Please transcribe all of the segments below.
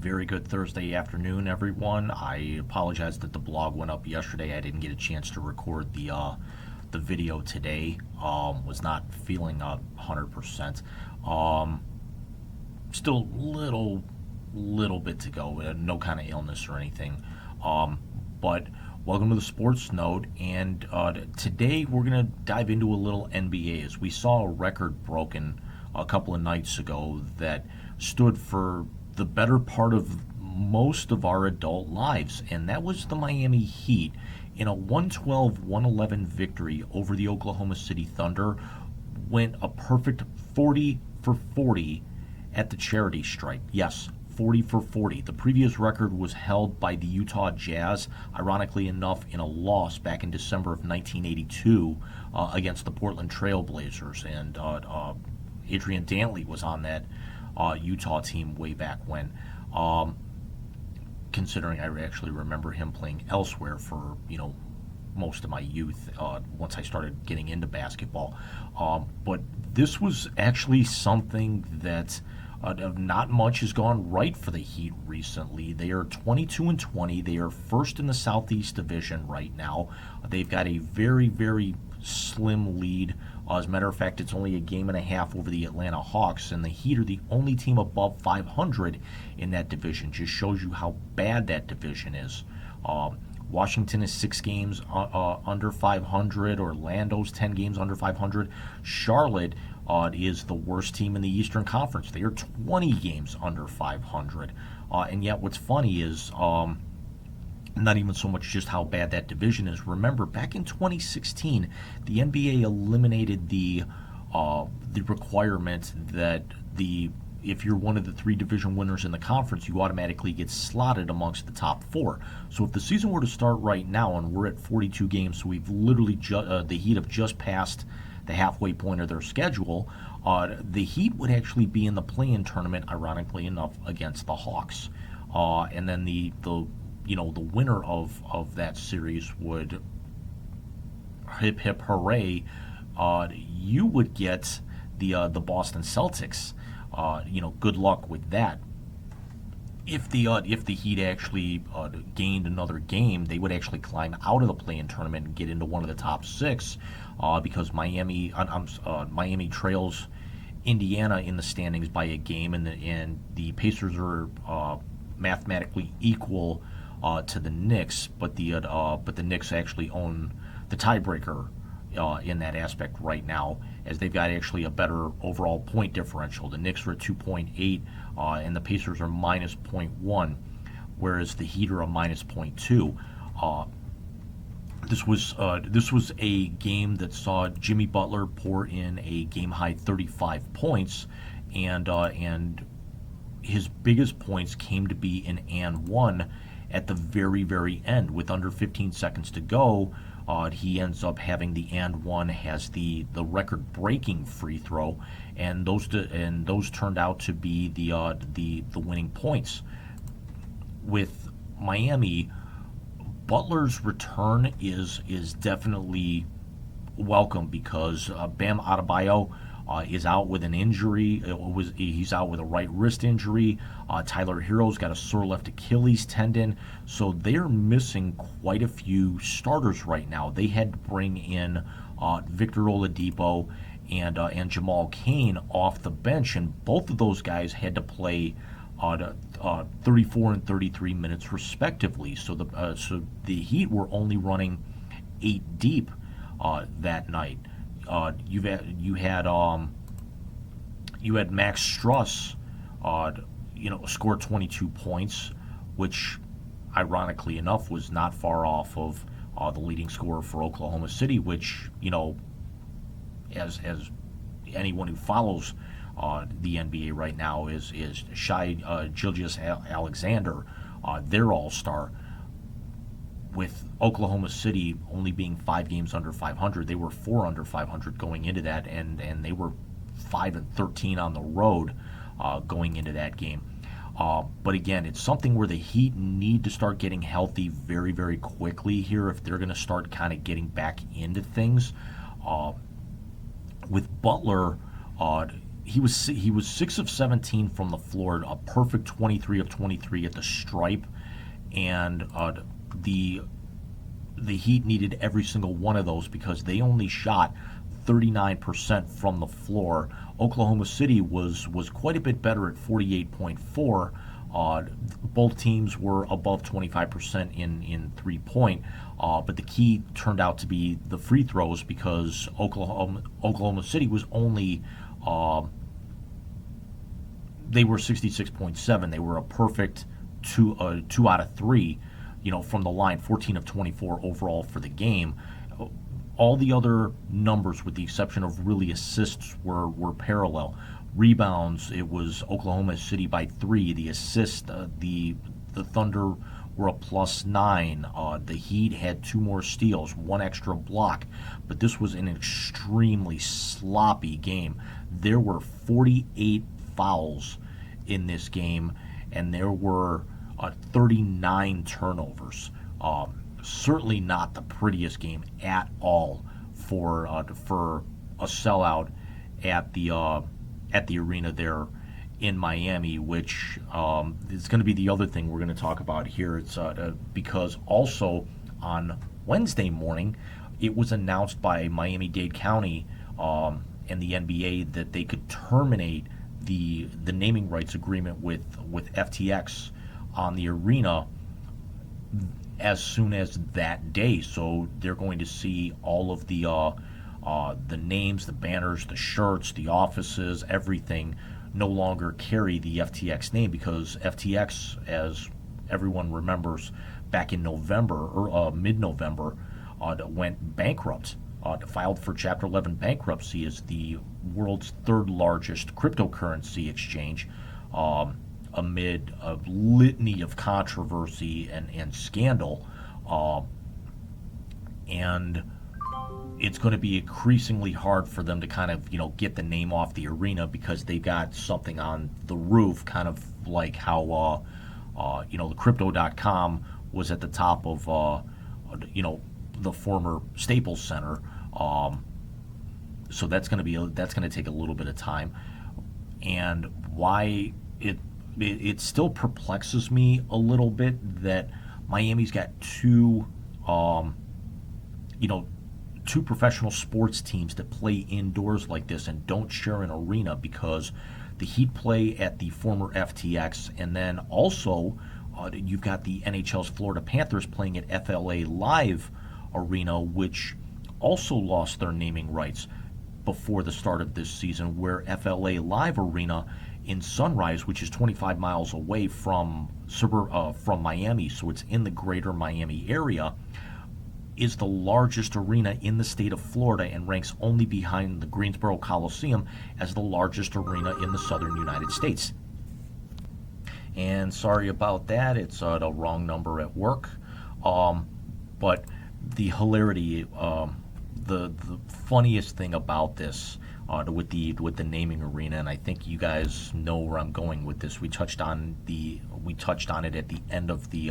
very good Thursday afternoon, everyone. I apologize that the blog went up yesterday. I didn't get a chance to record the video today. Was not feeling 100%. Still little bit to go. No kind of illness or anything. But welcome to the Sports Note, and today we're gonna dive into a little NBA as we saw a record broken a couple of nights ago that stood for the better part of most of our adult lives, and that was the Miami Heat in a 112-111 victory over the Oklahoma City Thunder. Went a perfect 40 for 40 at the charity stripe. Yes, 40 for 40. The previous record was held by the Utah Jazz, ironically enough, in a loss back in December of 1982 against the Portland Trail Blazers, and Adrian Dantley was on that Utah team way back when. Considering I actually remember him playing elsewhere for most of my youth once I started getting into basketball. But this was actually something that not much has gone right for the Heat recently. They are 22-20. They are first in the Southeast Division right now. They've got a very slim lead. As a matter of fact, it's only a game and a half over the Atlanta Hawks, and the Heat are the only team above 500 in that division. Just shows you how bad that division is. Washington is 6 games under 500. Orlando's 10 games under 500. Charlotte is the worst team in the Eastern Conference. They are 20 games under 500. And yet what's funny is not even so much just how bad that division is. Remember, back in 2016, the NBA eliminated the requirement that if you're one of the 3 division winners in the conference, you automatically get slotted amongst the top 4. So if the season were to start right now, and we're at 42 games, so we've literally the Heat have just passed the halfway point of their schedule, the Heat would actually be in the play-in tournament, ironically enough, against the Hawks. And then the winner of that series would, hip hip hooray, you would get the Boston Celtics. Good luck with that. If the Heat actually gained another game, they would actually climb out of the play-in tournament and get into one of the top 6, because Miami trails Indiana in the standings by a game, and the Pacers are mathematically equal to the Knicks, but the Knicks actually own the tiebreaker in that aspect right now, as they've got actually a better overall point differential. The Knicks are at 2.8, and the Pacers are minus 0.1, whereas the Heat are a minus 0.2. This was a game that saw Jimmy Butler pour in a game-high 35 points, and his biggest points came to be in and one at the very end, with under 15 seconds to go. He ends up having the and one, has the record-breaking free throw, and those turned out to be the winning points. With Miami, Butler's return is definitely welcome, because Bam Adebayo is out with an injury. He's out with a right wrist injury. Tyler Hero's got a sore left Achilles tendon, so they're missing quite a few starters right now. They had to bring in Victor Oladipo and Jamal Cain off the bench, and both of those guys had to play 34 and 33 minutes respectively. So the Heat were only running 8 deep that night. You had Max Struss, score 22 points, which, ironically enough, was not far off of the leading scorer for Oklahoma City, which, as anyone who follows the NBA right now is Shai Gilgeous-Alexander, their all-star. With Oklahoma City only being 5 games under 500, they were 4 under 500 going into that, and they were 5-13 on the road going into that game. But again, it's something where the Heat need to start getting healthy very quickly here if they're going to start kind of getting back into things. With Butler, he was 6 of 17 from the floor, a perfect 23 of 23 at the stripe, and the the Heat needed every single one of those because they only shot 39% from the floor. Oklahoma City was quite a bit better at 48.4. Both teams were above 25% in 3 point, but the key turned out to be the free throws because Oklahoma City was only they were 66.7. They were a perfect two out of three, from the line, 14 of 24 overall for the game. All the other numbers, with the exception of really assists, were parallel. Rebounds, it was Oklahoma City by 3. The assist, the Thunder were a +9. The Heat had 2 more steals, 1 extra block, but this was an extremely sloppy game. There were 48 fouls in this game, and there were 39 turnovers. Certainly not the prettiest game at all for a sellout at the arena there in Miami, which is going to be the other thing we're going to talk about here. It's because also on Wednesday morning, it was announced by Miami-Dade County and the NBA that they could terminate the naming rights agreement with FTX on the arena as soon as that day. So they're going to see all of the names, the banners, the shirts, the offices, everything no longer carry the FTX name because FTX, as everyone remembers, back in November or mid-November, went bankrupt. Filed for Chapter 11 bankruptcy as the world's third largest cryptocurrency exchange. Amid a litany of controversy and scandal. And it's going to be increasingly hard for them to kind of, get the name off the arena because they got something on the roof, kind of like how, the Crypto.com was at the top of, the former Staples Center. So that's going to take a little bit of time. And why it still perplexes me a little bit that Miami's got two professional sports teams that play indoors like this and don't share an arena because the Heat play at the former FTX, and then also you've got the NHL's Florida Panthers playing at FLA Live Arena, which also lost their naming rights before the start of this season, where FLA Live Arena in Sunrise, which is 25 miles away from Miami, so it's in the greater Miami area, is the largest arena in the state of Florida and ranks only behind the Greensboro Coliseum as the largest arena in the southern United States. And sorry about that, it's the wrong number at work. But the hilarity, the funniest thing about this, with the naming arena, and I think you guys know where I'm going with this. We touched on it at the end of the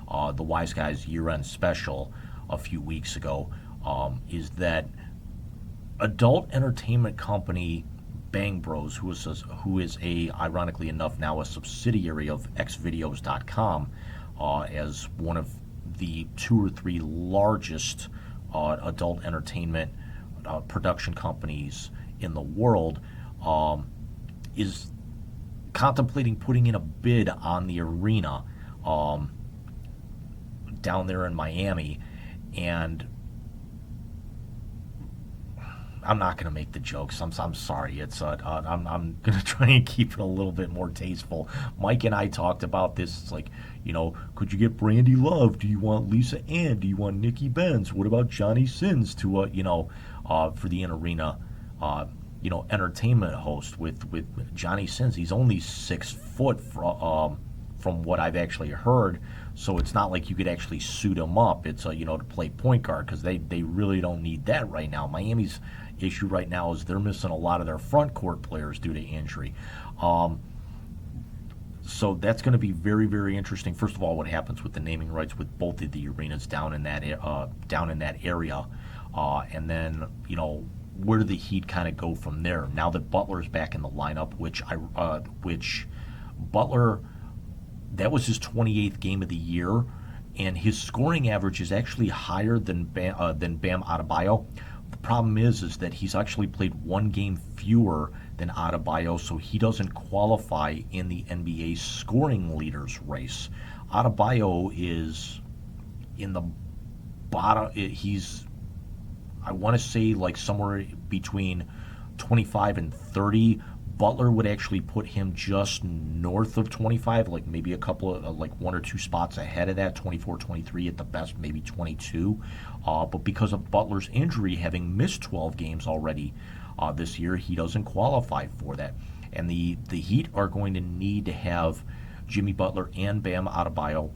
Wise Guys year-end special a few weeks ago. Is that adult entertainment company Bang Bros, who is ironically enough now a subsidiary of xvideos.com, as one of the 2 or 3 largest adult entertainment production companies in the world, is contemplating putting in a bid on the arena down there in Miami. And I'm not going to make the jokes. I'm sorry. It's I'm going to try and keep it a little bit more tasteful. Mike and I talked about this. It's like, could you get Brandy Love? Do you want Lisa Ann? Do you want Nikki Benz? What about Johnny Sins to for the in-arena entertainment host with Johnny Sins? He's only 6 foot from what I've actually heard. So it's not like you could actually suit him up. It's to play point guard, because they really don't need that right now. Miami's issue right now is they're missing a lot of their front court players due to injury. So that's going to be very, very interesting. First of all, what happens with the naming rights with both of the arenas down in that area, and then where do the Heat kind of go from there now that Butler's back in the lineup? Which Butler, that was his 28th game of the year, and his scoring average is actually higher than Bam Adebayo. The problem is that he's actually played one game fewer than Adebayo, so he doesn't qualify in the NBA scoring leaders race. Adebayo is in the bottom. He's, I want to say, like somewhere between 25 and 30. Butler would actually put him just north of 25, like maybe a couple of, like one or two spots ahead of that, 24, 23 at the best, maybe 22. But because of Butler's injury, having missed 12 games already this year, he doesn't qualify for that. And the Heat are going to need to have Jimmy Butler and Bam Adebayo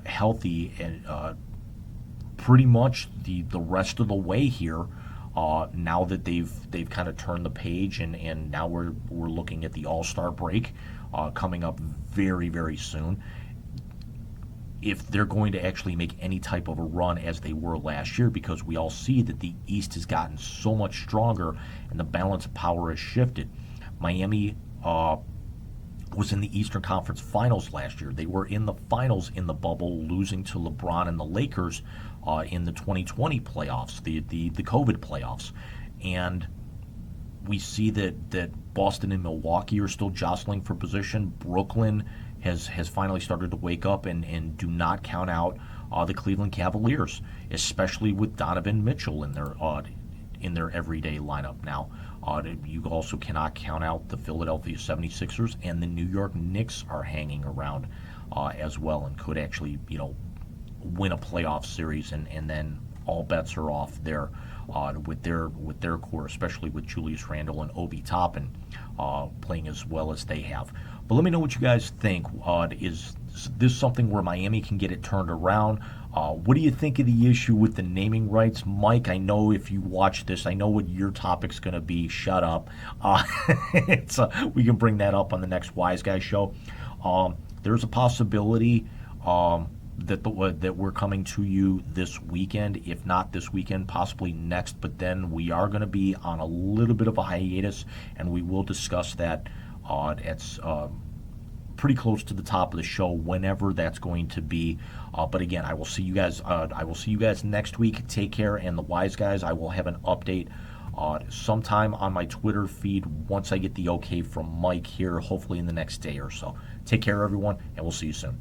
healthy and pretty much the rest of the way here. Now that they've kind of turned the page, and now we're looking at the All-Star break coming up very, very soon. If they're going to actually make any type of a run as they were last year, because we all see that the East has gotten so much stronger and the balance of power has shifted. Miami was in the Eastern Conference Finals last year. They were in the finals in the bubble, losing to LeBron and the Lakers in the 2020 playoffs, the COVID playoffs. And we see that Boston and Milwaukee are still jostling for position. Brooklyn has finally started to wake up and do not count out the Cleveland Cavaliers, especially with Donovan Mitchell in their everyday lineup now. You also cannot count out the Philadelphia 76ers, and the New York Knicks are hanging around as well and could actually, win a playoff series, and then all bets are off there with their core, especially with Julius Randle and Obi Toppin playing as well as they have. But let me know what you guys think. Is this something where Miami can get it turned around? What do you think of the issue with the naming rights? Mike, I know if you watch this, I know what your topic's going to be. Shut up. We can bring that up on the next Wise Guy show. There's a possibility that we're coming to you this weekend. If not this weekend, possibly next. But then we are going to be on a little bit of a hiatus, and we will discuss that at pretty close to the top of the show, whenever that's going to be. But again, I will see you guys. I will see you guys next week. Take care, and the Wise Guys, I will have an update sometime on my Twitter feed once I get the okay from Mike here, hopefully in the next day or so. Take care, everyone, and we'll see you soon.